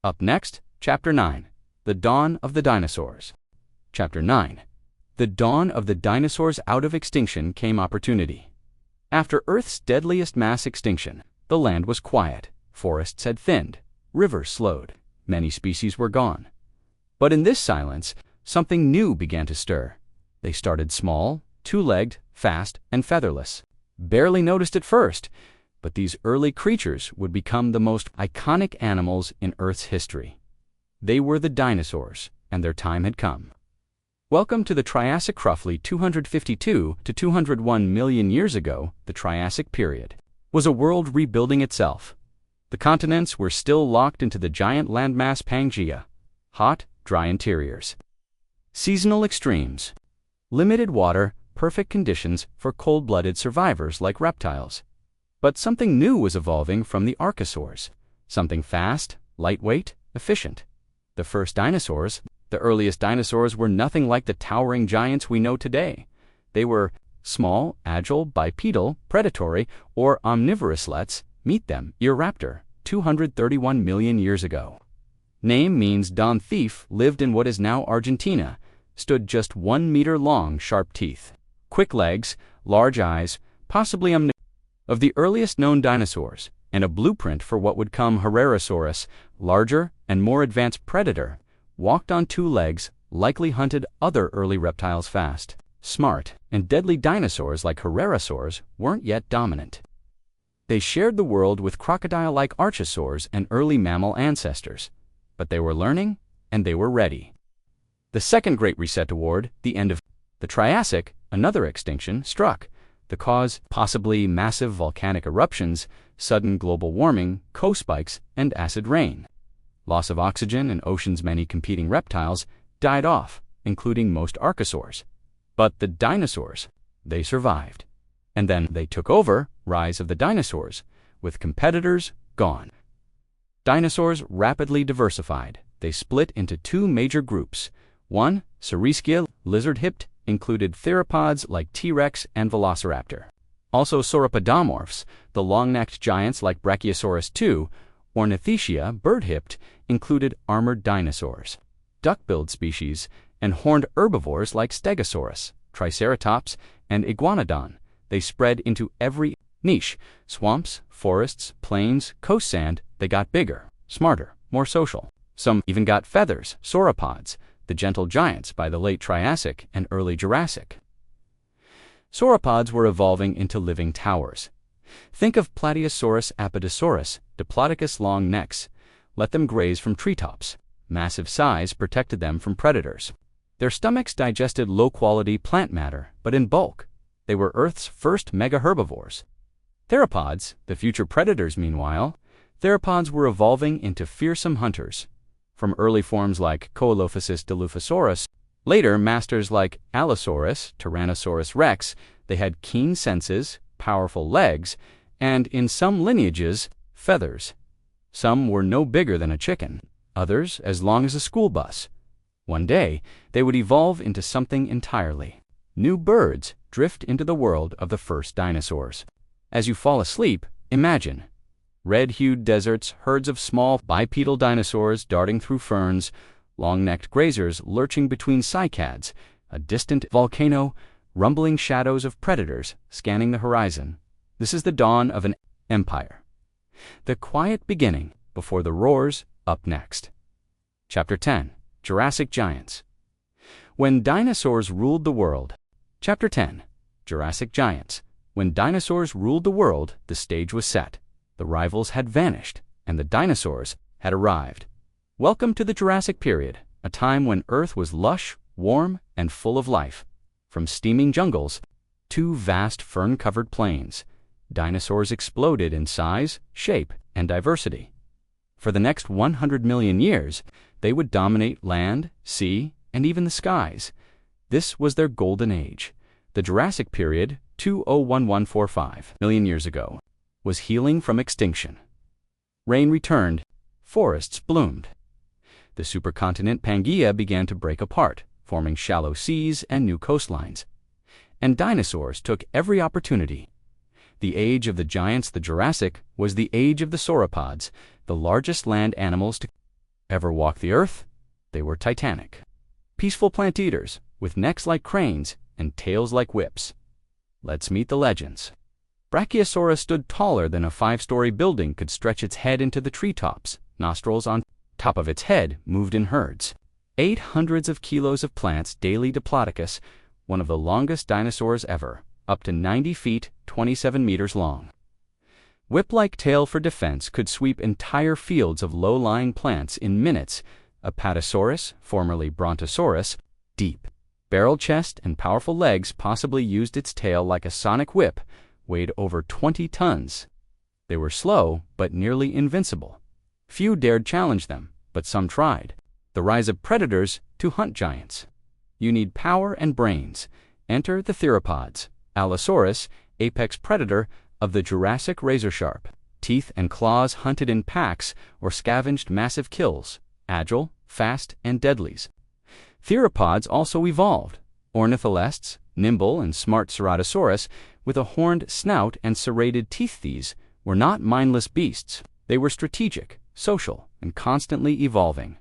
Up next, Chapter 9, The Dawn of the Dinosaurs. Chapter 9. The dawn of the dinosaurs. Out of extinction came opportunity. After Earth's deadliest mass extinction, the land was quiet, forests had thinned, rivers slowed, many species were gone. But in this silence, something new began to stir. They started small, two-legged, fast, and featherless. Barely noticed at first, but these early creatures would become the most iconic animals in Earth's history. They were the dinosaurs, and their time had come. Welcome to the Triassic. Roughly 252 to 201 million years ago, the Triassic period was a world rebuilding itself. The continents were still locked into the giant landmass Pangaea. Hot, dry interiors. Seasonal extremes. Limited water, perfect conditions for cold-blooded survivors like reptiles. But something new was evolving from the archosaurs. Something fast, lightweight, efficient. The first dinosaurs, the earliest dinosaurs, were nothing like the towering giants we know today. They were small, agile, bipedal, predatory, or omnivorous. Let's meet them. Eoraptor, 231 million years ago. Name means dawn thief, lived in what is now Argentina, stood just 1 meter long, sharp teeth, quick legs, large eyes, possibly of the earliest known dinosaurs, and a blueprint for what would come. Herrerasaurus, larger and more advanced predator, walked on 2 legs, likely hunted other early reptiles. Fast, smart, and deadly dinosaurs like Herrerasaurs weren't yet dominant. They shared the world with crocodile-like archosaurs and early mammal ancestors, but they were learning, and they were ready. The second Great Reset Award, the end of the Triassic, another extinction, struck. The cause, possibly massive volcanic eruptions, sudden global warming, coast spikes, and acid rain. Loss of oxygen in oceans. Many competing reptiles died off, including most archosaurs. But the dinosaurs, they survived. And then they took over. Rise of the dinosaurs, with competitors gone. Dinosaurs rapidly diversified. They split into 2 major groups. 1, Saurischian, lizard-hipped, included theropods like T-Rex and Velociraptor. Also sauropodomorphs, the long-necked giants like Brachiosaurus II. Ornithischia, bird-hipped, included armored dinosaurs, duck-billed species, and horned herbivores like Stegosaurus, Triceratops, and Iguanodon. They spread into every niche: swamps, forests, plains, coast sand. They got bigger, smarter, more social. Some even got feathers, sauropods, the gentle giants by the late Triassic and early Jurassic. Sauropods were evolving into living towers. Think of Plateosaurus, Apatosaurus, Diplodocus, long necks. Let them graze from treetops. Massive size protected them from predators. Their stomachs digested low-quality plant matter, but in bulk. They were Earth's first mega-herbivores. Theropods, the future predators. Meanwhile, theropods were evolving into fearsome hunters. From early forms like Coelophysis dilophosaurus, later masters like Allosaurus, Tyrannosaurus rex, they had keen senses, powerful legs, and, in some lineages, feathers. Some were no bigger than a chicken. others as long as a school bus. One day, they would evolve into something entirely. New birds drift into the world of the first dinosaurs. As you fall asleep, imagine red-hued deserts, herds of small bipedal dinosaurs darting through ferns, long-necked grazers lurching between cycads, a distant volcano, rumbling shadows of predators scanning the horizon. This is the dawn of an empire. The quiet beginning before the roars up next. Chapter 10. Jurassic Giants. When dinosaurs ruled the world. Chapter 10. Jurassic Giants. When dinosaurs ruled the world, the stage was set. The rivals had vanished, and the dinosaurs had arrived. Welcome to the Jurassic period, a time when Earth was lush, warm, and full of life. From steaming jungles to vast fern-covered plains, dinosaurs exploded in size, shape, and diversity. For the next 100 million years, they would dominate land, sea, and even the skies. This was their golden age. The Jurassic period, 201145 million years ago, was healing from extinction. Rain returned, forests bloomed. The supercontinent Pangaea began to break apart, forming shallow seas and new coastlines. And dinosaurs took every opportunity. The age of the giants, the Jurassic, was the age of the sauropods, the largest land animals to ever walk the earth. They were titanic. Peaceful plant eaters, with necks like cranes and tails like whips. Let's meet the legends. Brachiosaurus stood taller than a 5-story building, could stretch its head into the treetops. Nostrils on top of its head moved in herds. Ate hundreds of kilos of plants daily. Diplodocus, one of the longest dinosaurs ever, up to 90 feet, 27 meters long. Whip-like tail for defense, could sweep entire fields of low-lying plants in minutes. Apatosaurus, formerly Brontosaurus, deep. Barrel chest and powerful legs, possibly used its tail like a sonic whip, weighed over 20 tons. They were slow, but nearly invincible. Few dared challenge them, but some tried. The rise of predators to hunt giants. You need power and brains. Enter the theropods. Allosaurus, apex predator of the Jurassic, razor-sharp. Teeth and claws, hunted in packs or scavenged massive kills. Agile, fast, and deadlies. Theropods also evolved. Ornitholestes, nimble and smart. Ceratosaurus, with a horned snout and serrated teeth. These were not mindless beasts. They were strategic, social, and constantly evolving.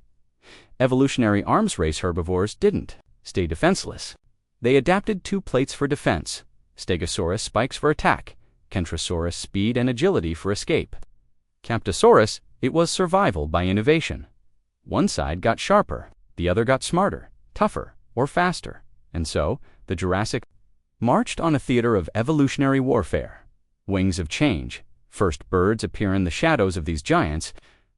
Evolutionary arms race herbivores didn't stay defenseless. They adapted 2 plates for defense. Stegosaurus, spikes for attack. Kentrosaurus, speed and agility for escape. Camptosaurus, it was survival by innovation. One side got sharper, the other got smarter, tougher, or faster. And so, the Jurassic marched on a theater of evolutionary warfare. Wings of change. First birds appear in the shadows of these giants.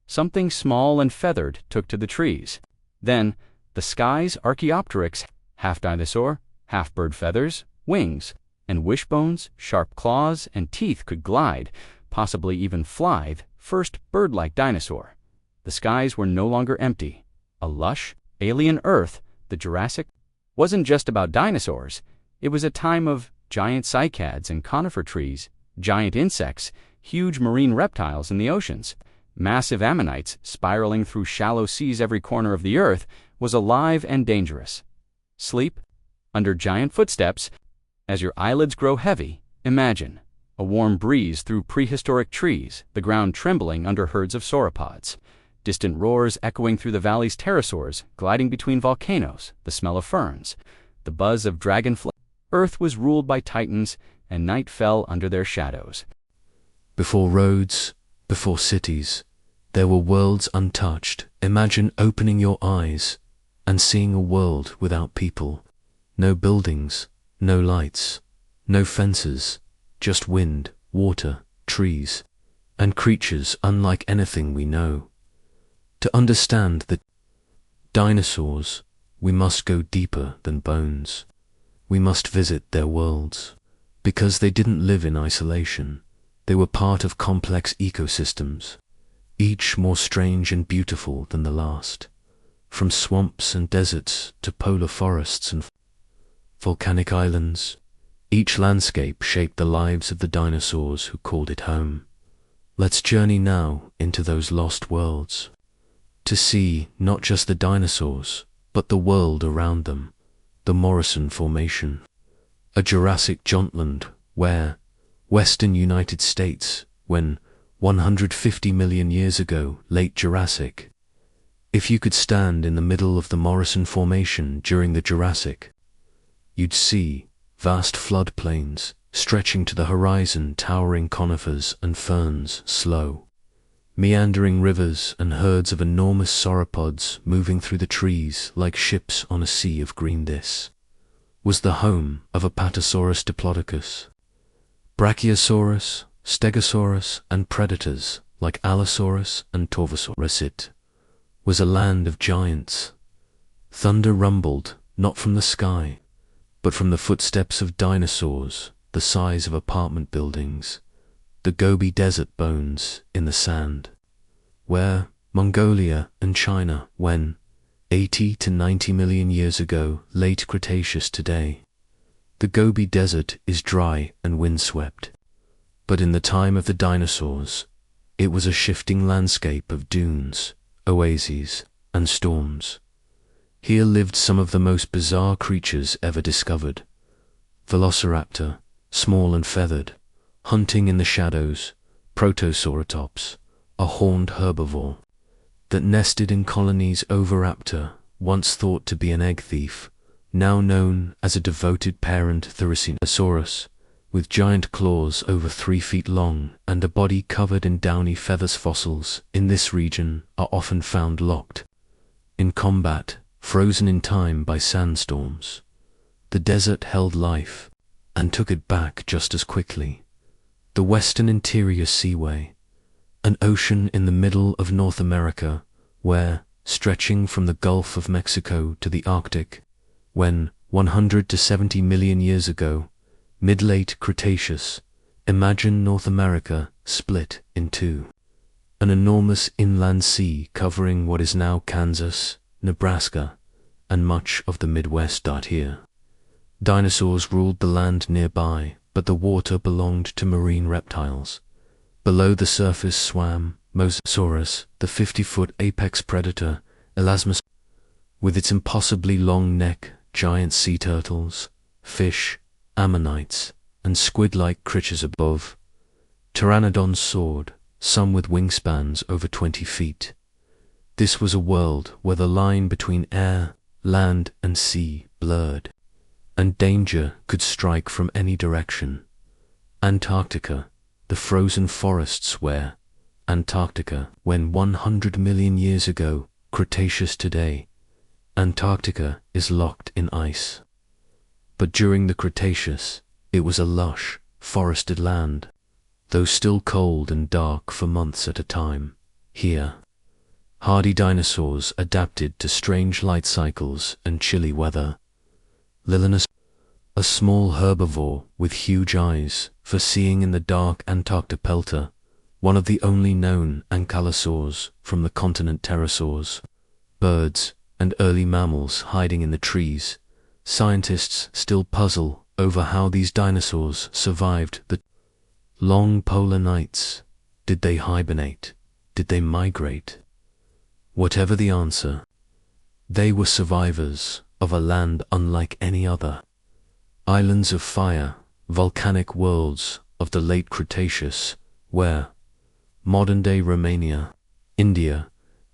Something small and feathered took to the trees. Then, the skies. Archaeopteryx, half dinosaur, half bird. Feathers, wings, and wishbones, sharp claws, and teeth, could glide, possibly even fly. First bird-like dinosaur. The skies were no longer empty. A lush, alien Earth, the Jurassic, wasn't just about dinosaurs. It was a time of giant cycads and conifer trees, giant insects, huge marine reptiles in the oceans. Massive ammonites spiraling through shallow seas. Every corner of the Earth was alive and dangerous. Sleep under giant footsteps. As your eyelids grow heavy, imagine a warm breeze through prehistoric trees, the ground trembling under herds of sauropods. Distant roars echoing through the valleys. Pterosaurs gliding between volcanoes, the smell of ferns, the buzz of dragonflies. Earth was ruled by titans, and night fell under their shadows. Before roads, before cities, there were worlds untouched. Imagine opening your eyes and seeing a world without people. No buildings, no lights, no fences, just wind, water, trees, and creatures unlike anything we know. To understand the dinosaurs, we must go deeper than bones. We must visit their worlds. Because they didn't live in isolation, they were part of complex ecosystems, each more strange and beautiful than the last. From swamps and deserts to polar forests and volcanic islands, each landscape shaped the lives of the dinosaurs who called it home. Let's journey now into those lost worlds. to see not just the dinosaurs, but the world around them, the Morrison Formation, a Jurassic jauntland where, western United States, when 150 million years ago, late Jurassic. If you could stand in the middle of the Morrison Formation during the Jurassic, you'd see vast floodplains stretching to the horizon, towering conifers and ferns, slow, meandering rivers and herds of enormous sauropods moving through the trees like ships on a sea of green. This was the home of Apatosaurus diplodocus, Brachiosaurus, Stegosaurus, and predators like Allosaurus and Torvosaurus. It was a land of giants. Thunder rumbled not from the sky, but from the footsteps of dinosaurs the size of apartment buildings, the Gobi Desert bones in the sand, where Mongolia and China, when 80 to 90 million years ago, late Cretaceous today, the Gobi Desert is dry and windswept. But in the time of the dinosaurs, it was a shifting landscape of dunes, oases, and storms. Here lived some of the most bizarre creatures ever discovered. Velociraptor, small and feathered, hunting in the shadows, Protoceratops, a horned herbivore that nested in colonies. Oviraptor, once thought to be an egg thief, now known as a devoted parent. Therizinosaurus, with giant claws over 3 feet long and a body covered in downy feathers. Fossils in this region are often found locked in combat, frozen in time by sandstorms. The desert held life and took it back just as quickly. The Western Interior Seaway, an ocean in the middle of North America where, stretching from the Gulf of Mexico to the Arctic, when 100 to 70 million years ago, mid-late Cretaceous, imagine North America split in two. An enormous inland sea covering what is now Kansas, Nebraska, and much of the Midwest. Here, dinosaurs ruled the land nearby, but the water belonged to marine reptiles. Below the surface swam Mosasaurus, the 50-foot apex predator, Elasmus, with its impossibly long neck, giant sea turtles, fish, ammonites, and squid-like creatures above. Pteranodons soared, some with wingspans over 20 feet. This was a world where the line between air, land, and sea blurred, and danger could strike from any direction. Antarctica, the frozen forests where, Antarctica, when 100 million years ago, Cretaceous today, Antarctica is locked in ice. But during the Cretaceous, it was a lush, forested land, though still cold and dark for months at a time. Here, hardy dinosaurs adapted to strange light cycles and chilly weather. Lilanus, a small herbivore with huge eyes for seeing in the dark. Antarctopelta, one of the only known ankylosaurs from the continent. Pterosaurs, birds and early mammals hiding in the trees. Scientists still puzzle over how these dinosaurs survived the long polar nights. Did they hibernate? Did they migrate? Whatever the answer, they were survivors of a land unlike any other. Islands of fire, volcanic worlds of the late Cretaceous, where modern-day Romania, India,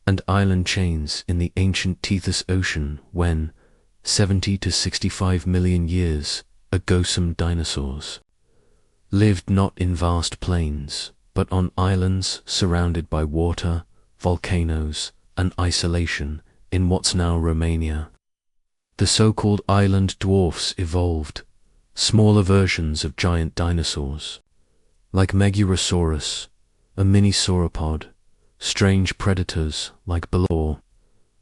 and island chains in the ancient Tethys Ocean when 70 to 65 million years ago some dinosaurs lived not in vast plains, but on islands surrounded by water, volcanoes, and isolation in what's now Romania. The so-called island dwarfs evolved, smaller versions of giant dinosaurs, like Megasaurus, a mini sauropod, strange predators like Belor,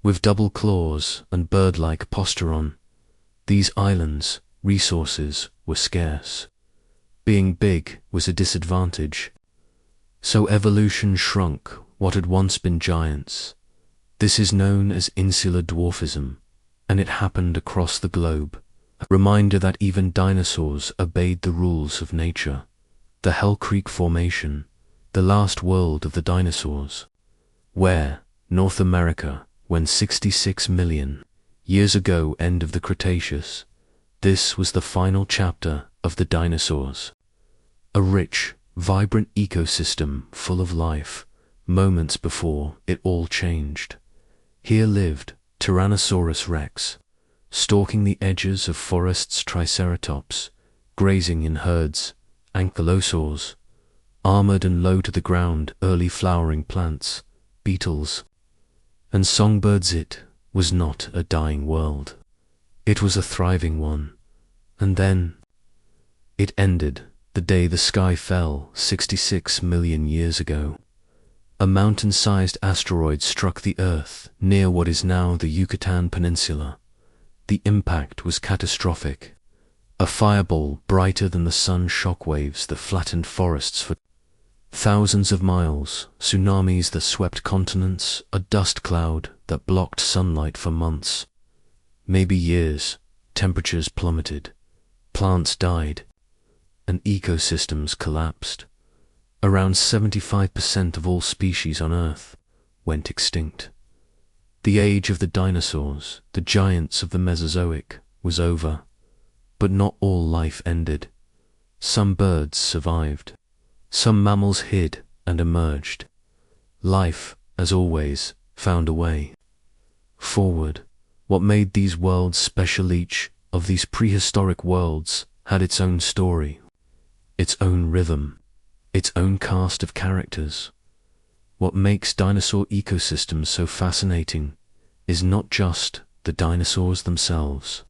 with double claws and bird-like posturon. These islands' resources were scarce. Being big was a disadvantage. So evolution shrunk what had once been giants. This is known as insular dwarfism, and it happened across the globe. A reminder that even dinosaurs obeyed the rules of nature. The Hell Creek Formation, the last world of the dinosaurs, where, North America, when 66 million years ago, end of the Cretaceous. This was the final chapter of the dinosaurs. A rich, vibrant ecosystem full of life, moments before it all changed. Here lived Tyrannosaurus rex, stalking the edges of forests, triceratops, grazing in herds, ankylosaurs, armored and low to the ground, early flowering plants, beetles, and songbirds. It was not a dying world. It was a thriving one. And then it ended the day the sky fell 66 million years ago. A mountain-sized asteroid struck the Earth near what is now the Yucatan Peninsula. The impact was catastrophic. A fireball brighter than the sun, shockwaves that flattened forests for thousands of miles, tsunamis that swept continents, a dust cloud that blocked sunlight for months, maybe years. Temperatures plummeted, plants died, and ecosystems collapsed. Around 75% of all species on Earth went extinct. The age of the dinosaurs, the giants of the Mesozoic, was over. But not all life ended. Some birds survived. Some mammals hid and emerged. Life, as always, found a way forward. What made these worlds special? Each of these prehistoric worlds had its own story, its own rhythm, its own cast of characters. What makes dinosaur ecosystems so fascinating is not just the dinosaurs themselves,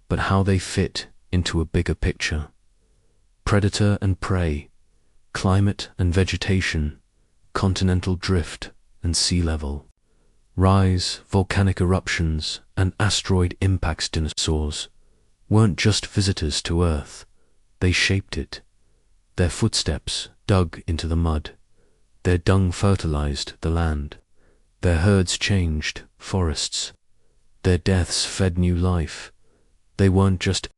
but how they fit into a bigger picture. Predator and prey, climate and vegetation, continental drift and sea level rise, volcanic eruptions, and asteroid impacts. Dinosaurs weren't just visitors to Earth, they shaped it. Their footsteps dug into the mud, their dung fertilized the land, their herds changed forests, their deaths fed new life. They weren't just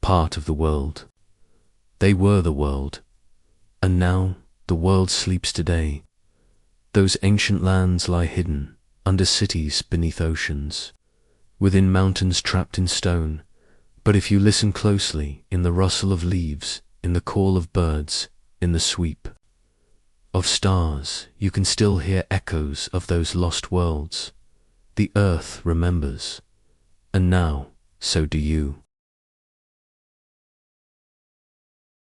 part of the world, they were the world. And now the world sleeps today. Those ancient lands lie hidden under cities, beneath oceans, within mountains trapped in stone. But if you listen closely, in the rustle of leaves, in the call of birds, in the sweep of stars, you can still hear echoes of those lost worlds. The Earth remembers, and now so do you.